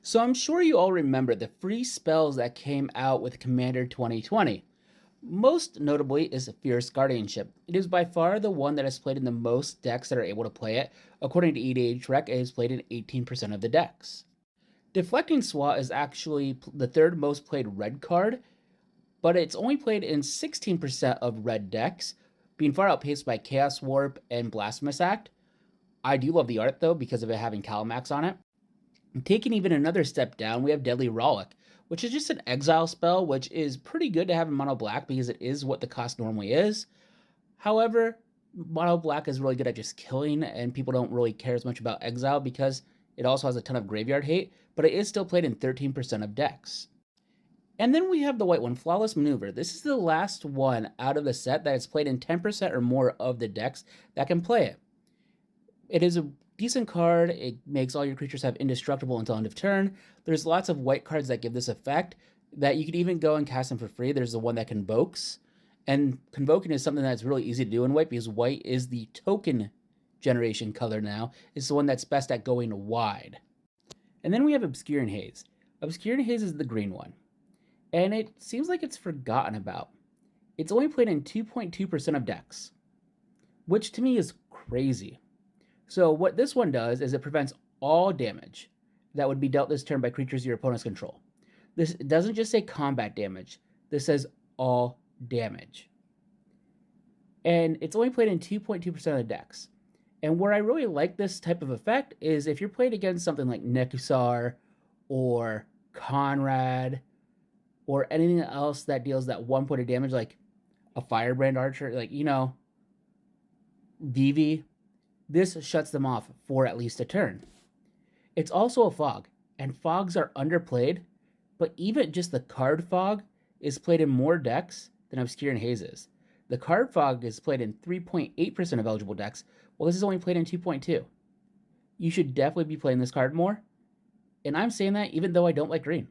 So I'm sure you all remember the free spells that came out with Commander 2020. Most notably is Fierce Guardianship. It is by far the one that is played in the most decks that are able to play it. According to EDH Rec, it is played in 18% of the decks. Deflecting Swat is actually the third most played red card, but it's only played in 16% of red decks, being far outpaced by Chaos Warp and Blasphemous Act. I do love the art though because of it having Calamax on it. Taking even another step down, we have Deadly Rollick, which is just an exile spell, which is pretty good to have in mono black because it is what the cost normally is. However, mono black is really good at just killing, and people don't really care as much about exile because it also has a ton of graveyard hate, but it is still played in 13% of decks. And then we have the white one, Flawless Maneuver. This is the last one out of the set that is played in 10% or more of the decks that can play it. It is a decent card. It makes all your creatures have indestructible until end of turn. There's lots of white cards that give this effect that you could even go and cast them for free. There's the one that convokes. And convoking is something that's really easy to do in white because white is the token generation color now. It's the one that's best at going wide. And then we have Obscuring Haze. Obscuring Haze is the green one. And it seems like it's forgotten about. It's only played in 2.2% of decks, which to me is crazy. So what this one does is it prevents all damage that would be dealt this turn by creatures your opponents control. This doesn't just say combat damage. This says all damage. And it's only played in 2.2% of the decks. And where I really like this type of effect is if you're played against something like Nekusar or Conrad or anything else that deals that 1 point of damage, like a Firebrand Archer, like, Vivi, this shuts them off for at least a turn. It's also a fog, and fogs are underplayed, but even just the card fog is played in more decks than Obscuring Haze is. The card fog is played in 3.8% of eligible decks, while this is only played in 2.2. You should definitely be playing this card more, and I'm saying that even though I don't like green.